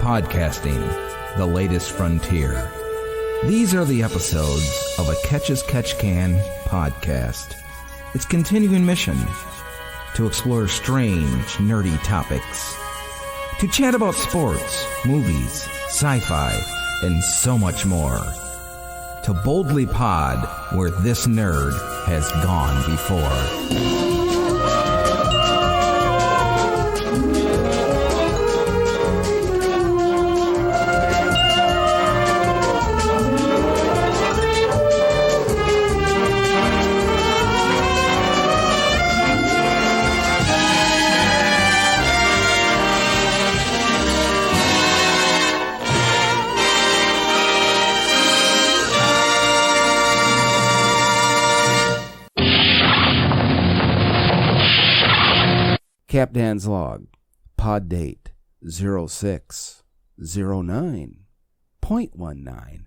Podcasting, the latest frontier. These are the episodes of a Catch as Catch Can podcast. Its continuing mission: to explore strange, nerdy topics, to chat about sports, movies, sci-fi, and so much more. To boldly pod where this nerd has gone before. Captain's Log, pod date 0609.19.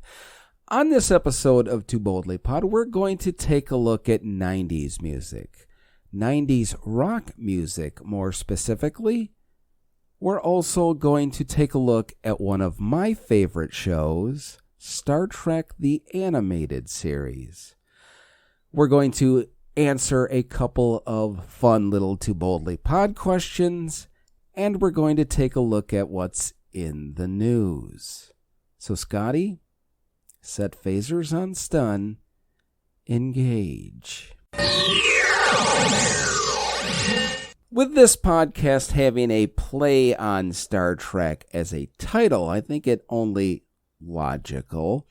On this episode of Too Boldly Pod, we're going to take a look at 90s music. 90s rock music, more specifically. We're also going to take a look at one of my favorite shows, Star Trek the Animated Series. We're going to answer a couple of fun little Too Boldly Pod questions, and we're going to take a look at what's in the news. So, Scotty, set phasers on stun, engage. With this podcast having a play on Star Trek as a title, I think it only logical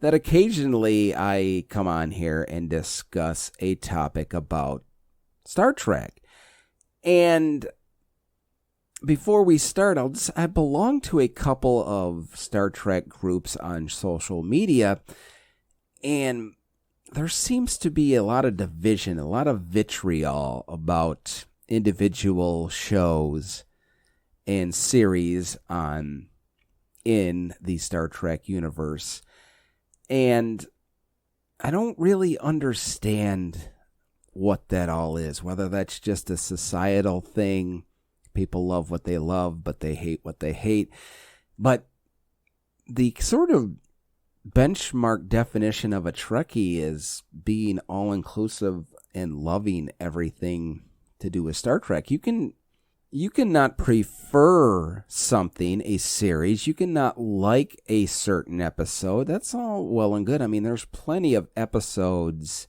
that occasionally I come on here and discuss a topic about Star Trek. And before we start, I belong to a couple of Star Trek groups on social media, and there seems to be a lot of division, a lot of vitriol about individual shows and series in the Star Trek universe. And I don't really understand what that all is, whether that's just a societal thing. People love what they love, but they hate what they hate. But the sort of benchmark definition of a Trekkie is being all-inclusive and loving everything to do with Star Trek. You can not prefer something, a series. You can not like a certain episode. That's all well and good. I mean, there's plenty of episodes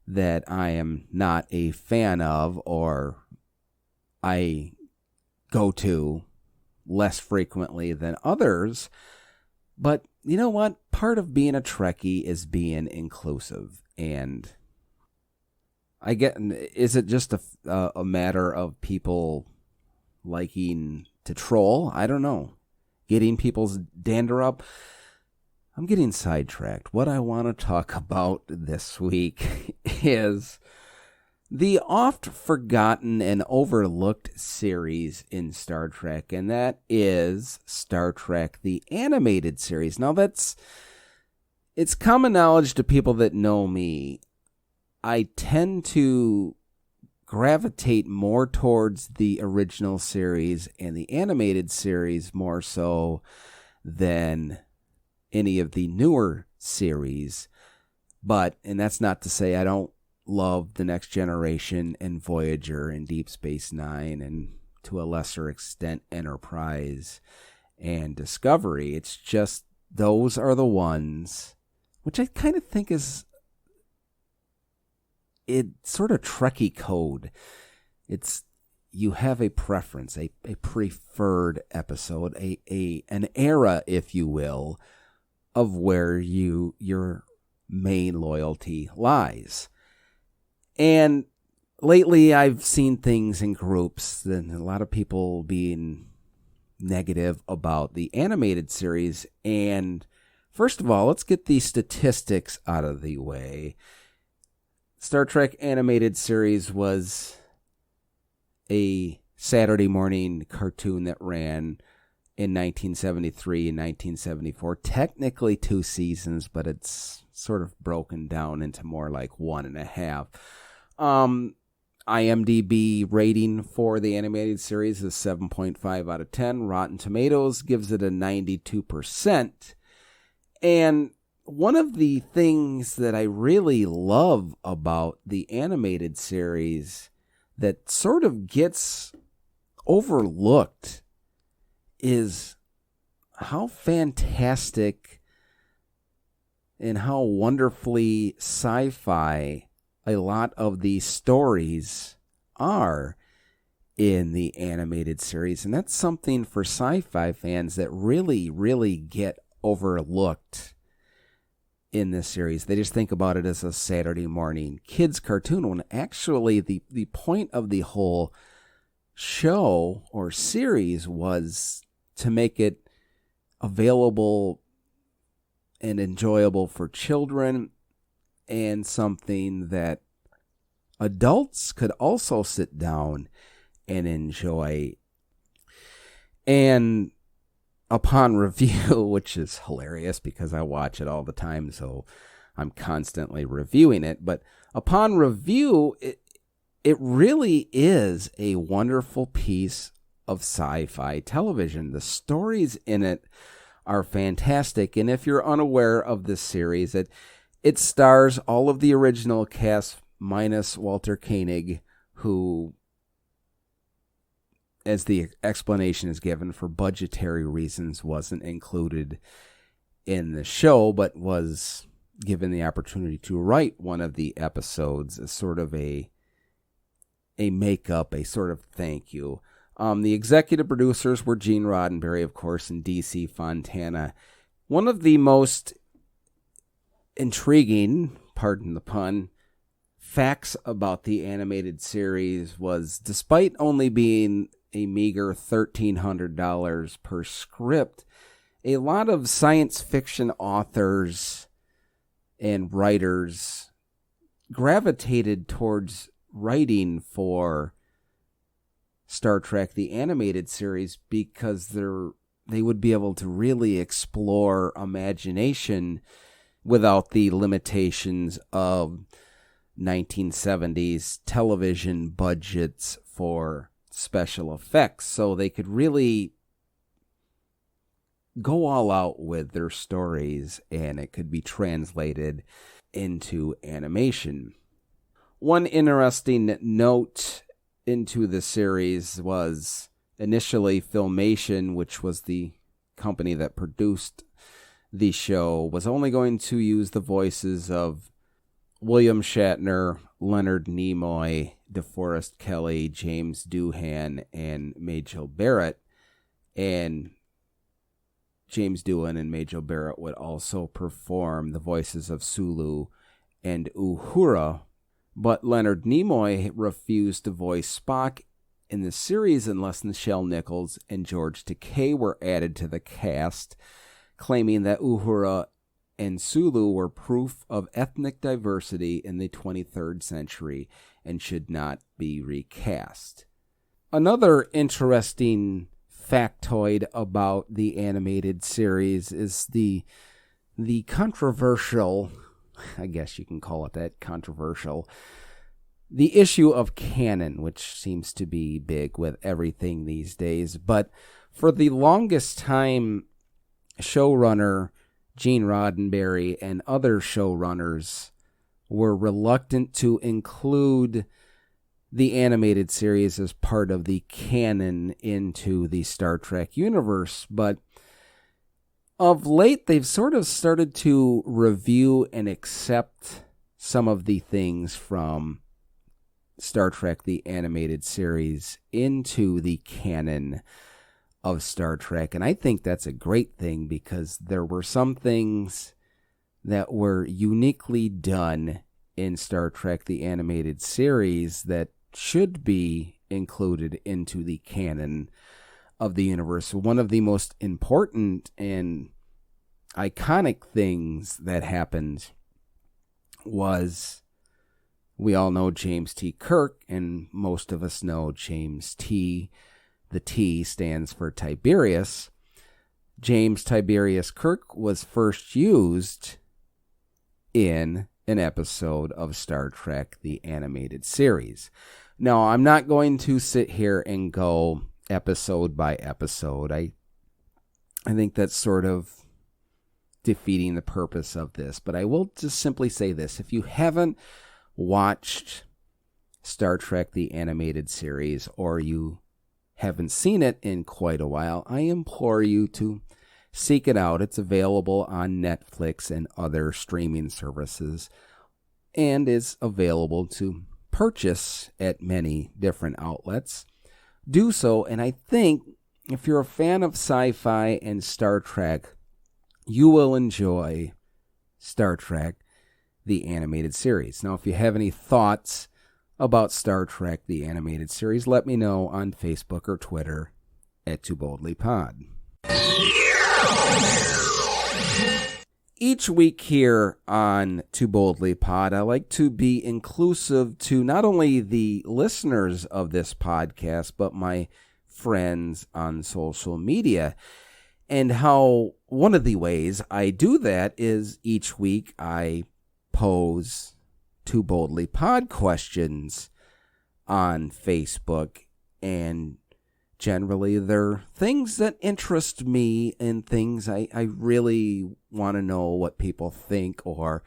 that I am not a fan of, or I go to less frequently than others. But you know what? Part of being a Trekkie is being inclusive. And is it just a matter of people liking to troll? I don't know. Getting people's dander up? I'm getting sidetracked. What I want to talk about this week is the oft-forgotten and overlooked series in Star Trek, and that is Star Trek the Animated Series. Now, it's common knowledge to people that know me. I tend to gravitate more towards the original series and the animated series more so than any of the newer series. And that's not to say I don't love The Next Generation and Voyager and Deep Space Nine and to a lesser extent Enterprise and Discovery. It's just those are the ones which I kind of think is it's sort of Trekkie code. It's you have a preference, a preferred episode, an era, if you will, of where your main loyalty lies. And lately I've seen things in groups and a lot of people being negative about the animated series. And first of all, let's get the statistics out of the way. Star Trek Animated Series was a Saturday morning cartoon that ran in 1973 and 1974. Technically 2 seasons, but it's sort of broken down into more like 1.5. IMDb rating for the animated series is 7.5 out of 10. Rotten Tomatoes gives it a 92%. And one of the things that I really love about the animated series that sort of gets overlooked is how fantastic and how wonderfully sci-fi a lot of these stories are in the animated series. And that's something for sci-fi fans that really, really get overlooked in this series. They just think about it as a Saturday morning kids cartoon, when actually the point of the whole show or series was to make it available and enjoyable for children, and something that adults could also sit down and enjoy. And upon review, which is hilarious because I watch it all the time, so I'm constantly reviewing it, but upon review, it really is a wonderful piece of sci-fi television. The stories in it are fantastic, and if you're unaware of this series, it stars all of the original cast minus Walter Koenig, who, as the explanation is given, for budgetary reasons wasn't included in the show, but was given the opportunity to write one of the episodes as sort of a makeup, a sort of thank you. The executive producers were Gene Roddenberry, of course, and DC Fontana. One of the most intriguing, pardon the pun, facts about the animated series was, despite only being a meager $1,300 per script, a lot of science fiction authors and writers gravitated towards writing for Star Trek, the animated series, because they would be able to really explore imagination without the limitations of 1970s television budgets for special effects. So they could really go all out with their stories, and it could be translated into animation. One interesting note into the series was initially Filmation, which was the company that produced the show, was only going to use the voices of William Shatner, Leonard Nimoy, DeForest Kelley, James Doohan, and Majel Barrett. And James Doohan and Majel Barrett would also perform the voices of Sulu and Uhura. But Leonard Nimoy refused to voice Spock in the series unless Nichelle Nichols and George Takei were added to the cast, claiming that Uhura and Sulu were proof of ethnic diversity in the 23rd century and should not be recast. Another interesting factoid about the animated series is the controversial, I guess you can call it that, controversial, the issue of canon, which seems to be big with everything these days. But for the longest time, showrunner Gene Roddenberry and other showrunners were reluctant to include the animated series as part of the canon into the Star Trek universe. But of late, they've sort of started to review and accept some of the things from Star Trek, the animated series, into the canon of Star Trek. And I think that's a great thing, because there were some things that were uniquely done in Star Trek, the animated series, that should be included into the canon of the universe. One of the most important and iconic things that happened was, we all know James T. Kirk, and most of us know James T. The T stands for Tiberius. James Tiberius Kirk was first used in an episode of Star Trek, the animated series. Now, I'm not going to sit here and go episode by episode. I think that's sort of defeating the purpose of this, but I will just simply say this. If you haven't watched Star Trek, the animated series, or you haven't seen it in quite a while, I implore you to seek it out. It's available on Netflix and other streaming services and is available to purchase at many different outlets. Do so, and I think if you're a fan of sci-fi and Star Trek, you will enjoy Star Trek, the animated series. Now, if you have any thoughts about Star Trek, the animated series, let me know on Facebook or Twitter at Too Boldly Pod. Each week here on Too Boldly Pod, I like to be inclusive to not only the listeners of this podcast, but my friends on social media. And how one of the ways I do that is each week I pose Too Boldly Pod questions on Facebook, and generally they're things that interest me and things I really want to know what people think or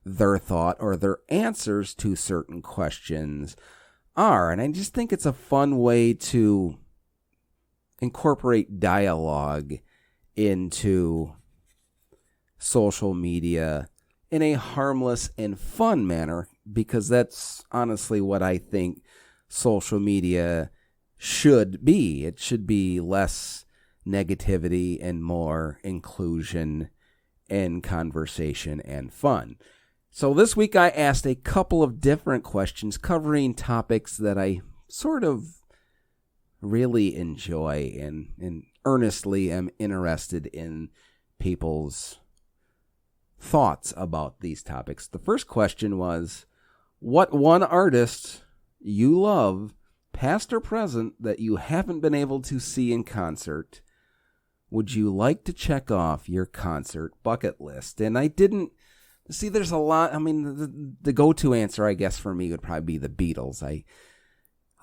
their thought or their answers to certain questions are. And I just think it's a fun way to incorporate dialogue into social media in a harmless and fun manner, because that's honestly what I think social media should be. It should be less negativity and more inclusion and conversation and fun. So this week I asked a couple of different questions covering topics that I sort of really enjoy and earnestly am interested in people's thoughts about these topics. The first question was, what one artist you love, past or present, that you haven't been able to see in concert would you like to check off your concert bucket list? And I didn't see, there's a lot. I mean, the go-to answer, I guess, for me would probably be the Beatles.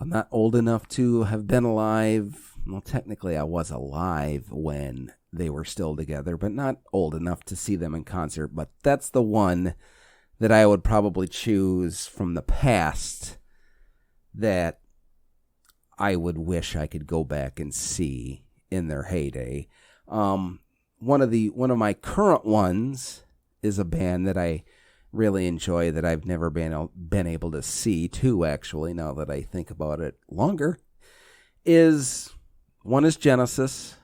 I'm not old enough to have been alive. Well, technically I was alive when they were still together, but not old enough to see them in concert. But that's the one that I would probably choose from the past that I would wish I could go back and see in their heyday. One of my current ones is a band that I really enjoy that I've never been able to see, too, actually, now that I think about it longer. One is Genesis,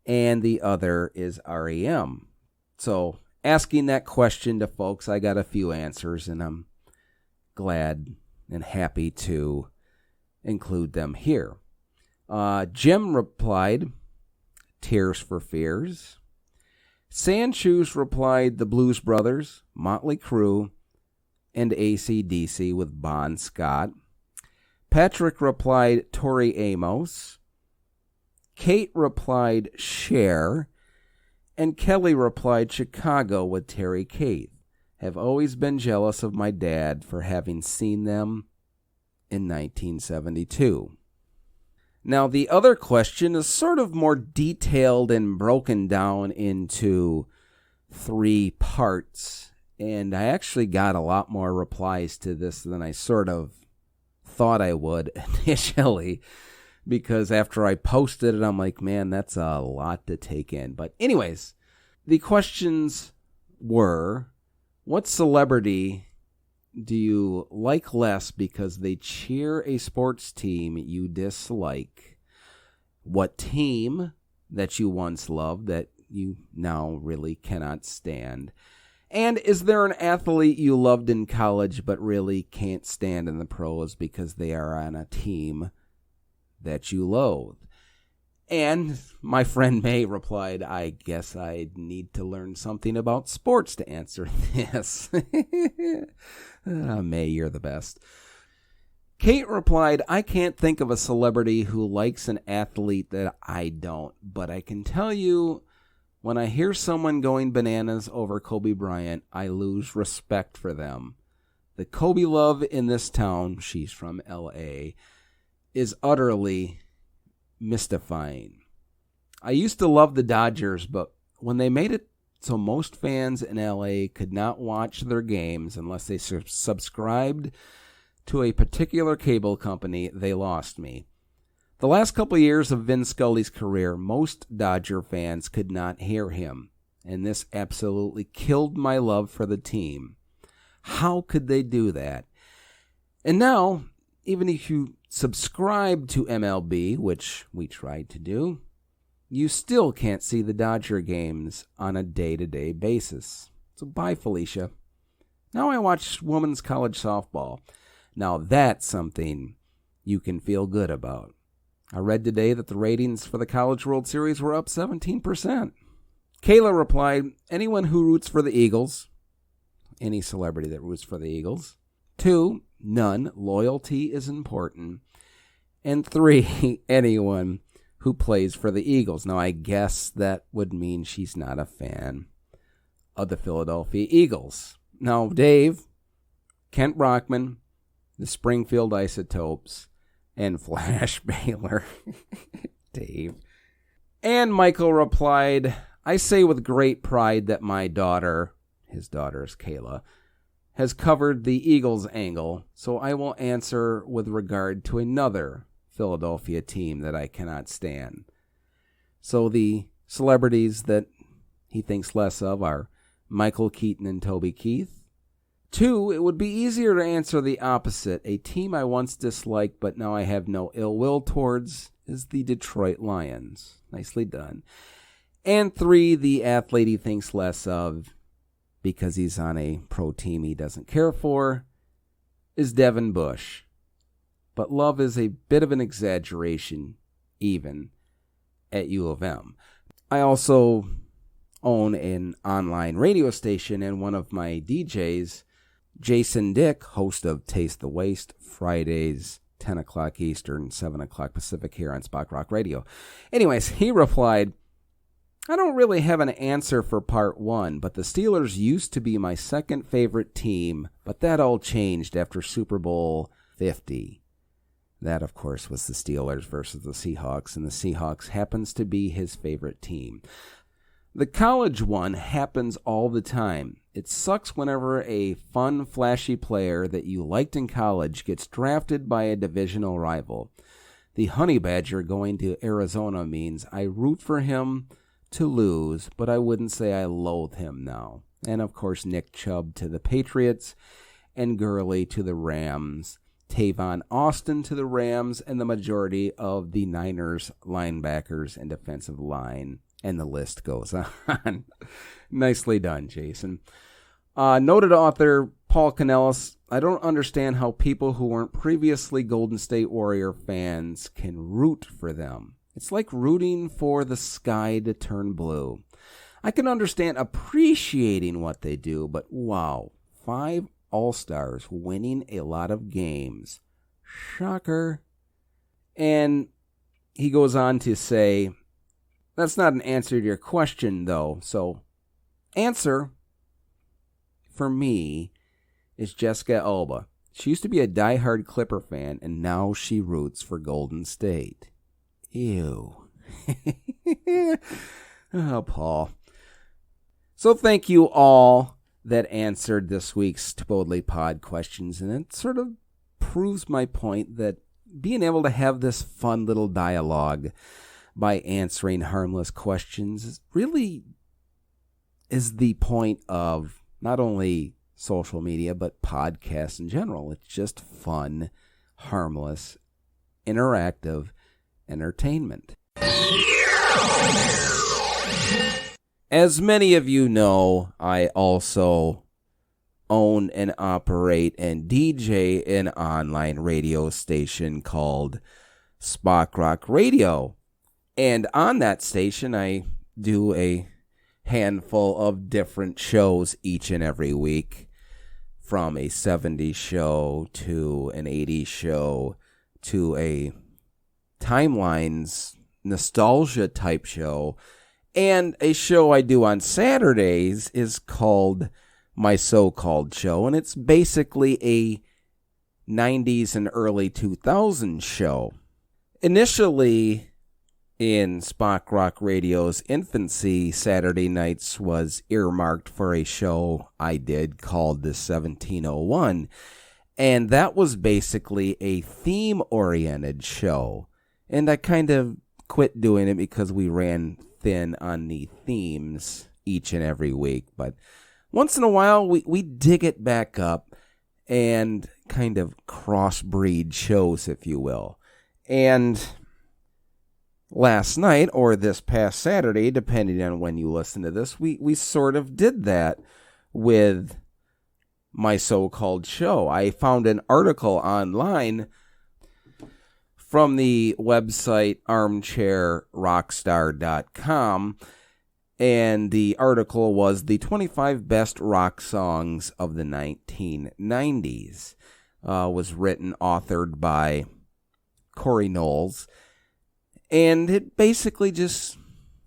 and the other is REM. So, asking that question to folks, I got a few answers, and I'm glad and happy to include them here. Jim replied, Tears for Fears. Sandshoes replied, the Blues Brothers, Motley Crue, and AC/DC with Bon Scott. Patrick replied, Tori Amos. Kate replied, Cher. And Kelly replied, Chicago with Terry Kath. Have always been jealous of my dad for having seen them in 1972. Now, the other question is sort of more detailed and broken down into 3 parts. And I actually got a lot more replies to this than I sort of thought I would initially, because after I posted it, I'm like, man, that's a lot to take in. But anyways, the questions were, what celebrity do you like less because they cheer a sports team you dislike? What team that you once loved that you now really cannot stand? And is there an athlete you loved in college but really can't stand in the pros because they are on a team that you loathe? And my friend May replied, I guess I'd need to learn something about sports to answer this. May, you're the best. Kate replied, I can't think of a celebrity who likes an athlete that I don't, but I can tell you When I hear someone going bananas over Kobe Bryant, I lose respect for them. The Kobe love in this town, she's from L.A., is utterly mystifying. I used to love the Dodgers, but when they made it so most fans in L.A. could not watch their games unless they subscribed to a particular cable company, they lost me. The last couple of years of Vin Scully's career, most Dodger fans could not hear him, and this absolutely killed my love for the team. How could they do that? And now, even if you subscribe to MLB, which we tried to do, you still can't see the Dodger games on a day-to-day basis. So bye, Felicia. Now I watch women's college softball. Now that's something you can feel good about. I read today that the ratings for the College World Series were up 17%. Kayla replied, anyone who roots for the Eagles, any celebrity that roots for the Eagles. 2, none, loyalty is important. And 3, anyone who plays for the Eagles. Now I guess that would mean she's not a fan of the Philadelphia Eagles. Now Dave, Kent Brockman, the Springfield Isotopes, and Flash Baylor. Dave. And Michael replied, I say with great pride that my daughter, his daughter is Kayla, has covered the Eagles angle, so I will answer with regard to another Philadelphia team that I cannot stand. So the celebrities that he thinks less of are Michael Keaton and Toby Keith. 2, it would be easier to answer the opposite. A team I once disliked but now I have no ill will towards is the Detroit Lions. Nicely done. And 3, the athlete he thinks less of because he's on a pro team he doesn't care for is Devin Bush. But love is a bit of an exaggeration even at U of M. I also own an online radio station, and one of my DJs, Jason Dick, host of Taste the Waste, Fridays, 10 o'clock Eastern, 7 o'clock Pacific here on Spock Rock Radio. Anyways, he replied, I don't really have an answer for part 1, but the Steelers used to be my second favorite team, but that all changed after Super Bowl 50. That, of course, was the Steelers versus the Seahawks, and the Seahawks happens to be his favorite team. The college one happens all the time. It sucks whenever a fun, flashy player that you liked in college gets drafted by a divisional rival. The Honey Badger going to Arizona means I root for him to lose, but I wouldn't say I loathe him now. And, of course, Nick Chubb to the Patriots and Gurley to the Rams. Tavon Austin to the Rams, and the majority of the Niners linebackers and defensive line. And the list goes on. Nicely done, Jason. Noted author Paul Canellis, I don't understand how people who weren't previously Golden State Warrior fans can root for them. It's like rooting for the sky to turn blue. I can understand appreciating what they do, but wow, 5 All-Stars winning a lot of games. Shocker. And he goes on to say, that's not an answer to your question, though. So, answer for me is Jessica Alba. She used to be a diehard Clipper fan, and now she roots for Golden State. Ew. Oh, Paul. So, thank you all that answered this week's Totally Pod questions, and it sort of proves my point that being able to have this fun little dialogue by answering harmless questions really is the point of not only social media, but podcasts in general. It's just fun, harmless, interactive entertainment. As many of you know, I also own and operate and DJ an online radio station called Spock Rock Radio. And on that station, I do a handful of different shows each and every week, from a 70s show to an 80s show to a Timelines nostalgia type show, And a show I do on Saturdays is called My So-Called Show, and it's basically a 90s and early 2000s show. Initially, in Spock Rock Radio's infancy, Saturday nights was earmarked for a show I did called the 1701, and that was basically a theme-oriented show. And I kind of quit doing it because we ran thin on the themes each and every week. But once in a while, we dig it back up and kind of crossbreed shows, if you will. And last night, or this past Saturday, depending on when you listen to this, we sort of did that with My So-Called Show. I found an article online from the website armchairrockstar.com, and the article was the 25 best rock songs of the 1990s. Was written, authored by Corey Knowles, and it basically just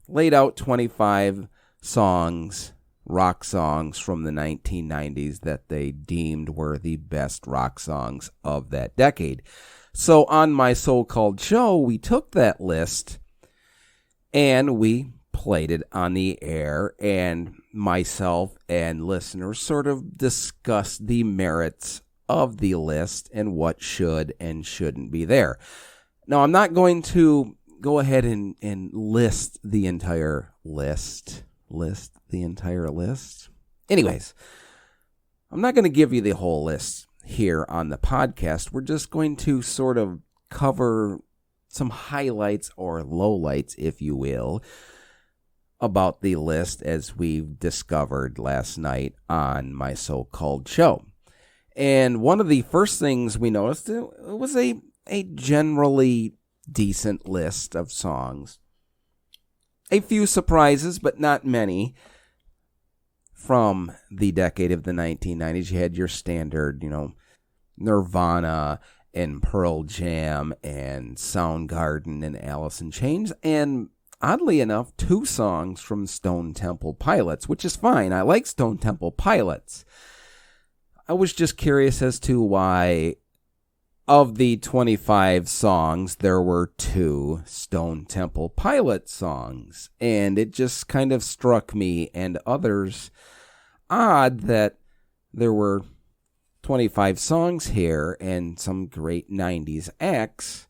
laid out 25 songs, rock songs from the 1990s that they deemed were the best rock songs of that decade. So on My So-Called Show, we took that list and we played it on the air, and myself and listeners sort of discussed the merits of the list and what should and shouldn't be there. Now, I'm not going to go ahead and list the entire list. Anyways, I'm not going to give you the whole list here on the podcast. We're just going to sort of cover some highlights or lowlights, if you will, about the list as we've discovered last night on My So-Called Show. And one of the first things we noticed, it was a generally decent list of songs. A few surprises, but not many. From the decade of the 1990s, you had your standard, Nirvana and Pearl Jam and Soundgarden and Alice in Chains, and oddly enough, 2 songs from Stone Temple Pilots, which is fine. I like Stone Temple Pilots. I was just curious as to why, of the 25 songs, there were 2 Stone Temple Pilots songs. And it just kind of struck me and others odd that there were 25 songs here and some great 90s acts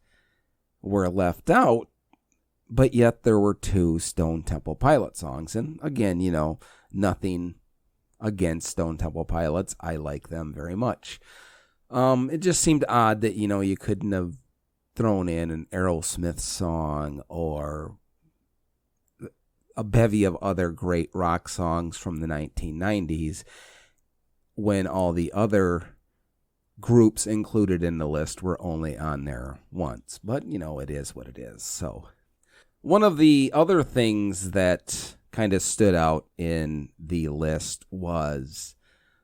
were left out, but yet there were 2 Stone Temple Pilots songs. And again, nothing against Stone Temple Pilots. I like them very much. It just seemed odd that, you couldn't have thrown in an Aerosmith song or a bevy of other great rock songs from the 1990s when all the other groups included in the list were only on there once. But, it is what it is. So one of the other things that kind of stood out in the list was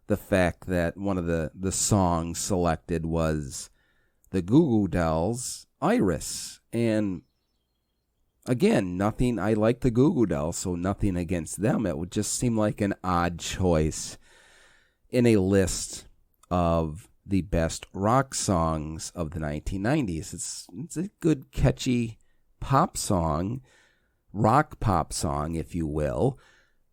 the fact that one of the songs selected was the Goo Goo Dolls' Iris. And again, nothing, I like the Goo Goo Dolls, so nothing against them. It would just seem like an odd choice in a list of the best rock songs of the 1990s. It's a good, catchy pop song, rock pop song, if you will,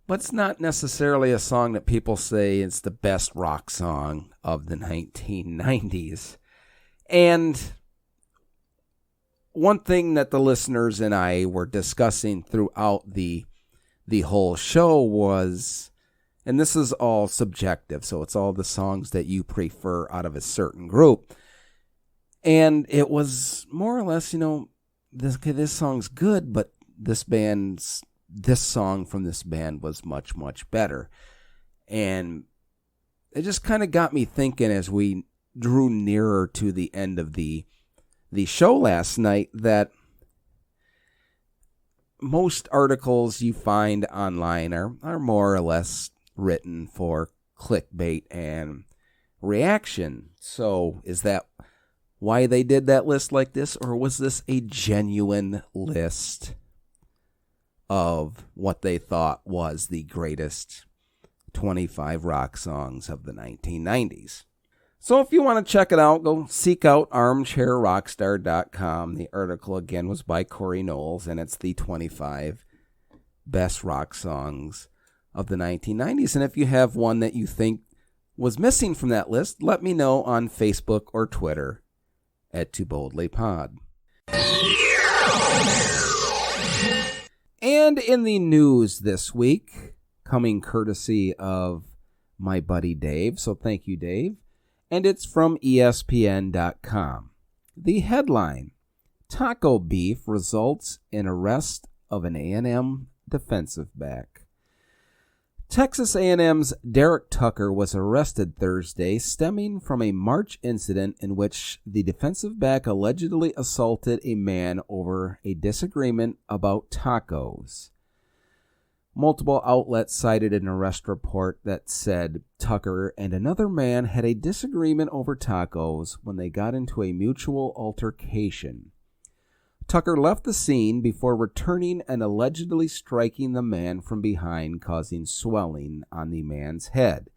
but it's not necessarily a song that people say it's the best rock song of the 1990s. And one thing that the listeners and I were discussing throughout the whole show was, and this is all subjective, so it's all the songs that you prefer out of a certain group, and it was more or less, this song's good, but this song from this band was much, much better. And it just kind of got me thinking as we drew nearer to the end of the show last night that most articles you find online are more or less written for clickbait and reaction. So is that why they did that list like this, or was this a genuine list of what they thought was the greatest 25 rock songs of the 1990s. So if you want to check it out, go seek out armchairrockstar.com. The article, again, was by Corey Knowles, and it's the 25 best rock songs of the 1990s. And if you have one that you think was missing from that list, let me know on Facebook or Twitter at Too Boldly Pod. And in the news this week, coming courtesy of my buddy Dave, so thank you, Dave, and it's from ESPN.com. The headline, Taco beef results in arrest of an A&M defensive back. Texas A&M's Derek Tucker was arrested Thursday stemming from a March incident in which the defensive back allegedly assaulted a man over a disagreement about tacos. Multiple outlets cited an arrest report that said Tucker and another man had a disagreement over tacos when they got into a mutual altercation. Tucker left the scene before returning and allegedly striking the man from behind, causing swelling on the man's head.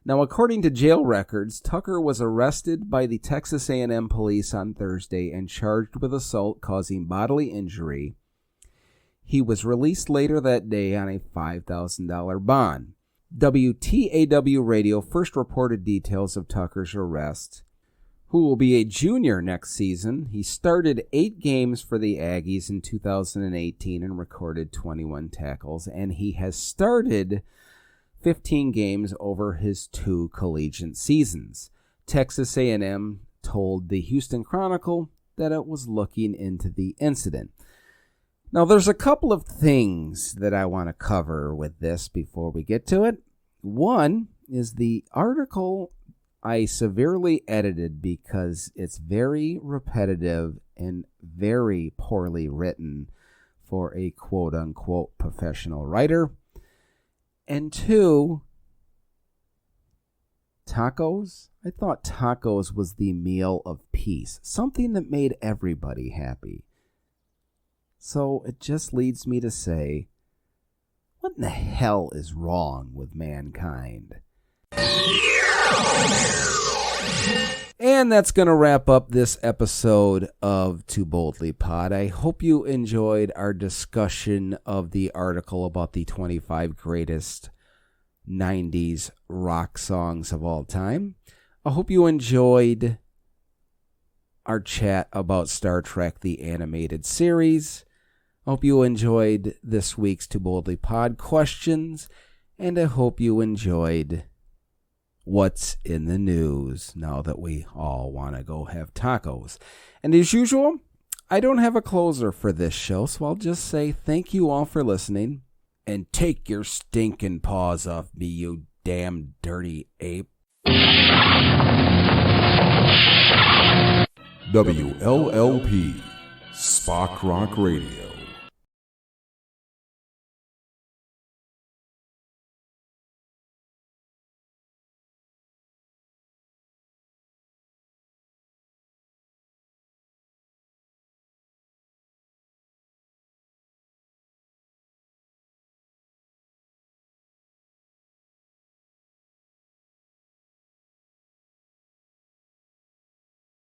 Now, according to jail records, Tucker was arrested by the Texas A&M police on Thursday and charged with assault causing bodily injury. He was released later that day on a $5,000 bond. WTAW Radio first reported details of Tucker's arrest, who will be a junior next season. He started 8 games for the Aggies in 2018 and recorded 21 tackles, and he has started 15 games over his 2 collegiate seasons. Texas A&M told the Houston Chronicle that it was looking into the incident. Now, there's a couple of things that I want to cover with this before we get to it. One is the article I severely edited because it's very repetitive and very poorly written for a quote-unquote professional writer. And 2, tacos? I thought tacos was the meal of peace, something that made everybody happy. So it just leads me to say, what in the hell is wrong with mankind? And that's going to wrap up this episode of Too Boldly Pod. I hope you enjoyed our discussion of the article about the 25 greatest 90s rock songs of all time. I hope you enjoyed our chat about Star Trek, the animated series. I hope you enjoyed this week's Too Boldly Pod questions, and I hope you enjoyed what's in the news now that we all want to go have tacos. And as usual, I don't have a closer for this show, so I'll just say thank you all for listening, and take your stinking paws off me, you damn dirty ape. WLLP, Spock Rock Radio.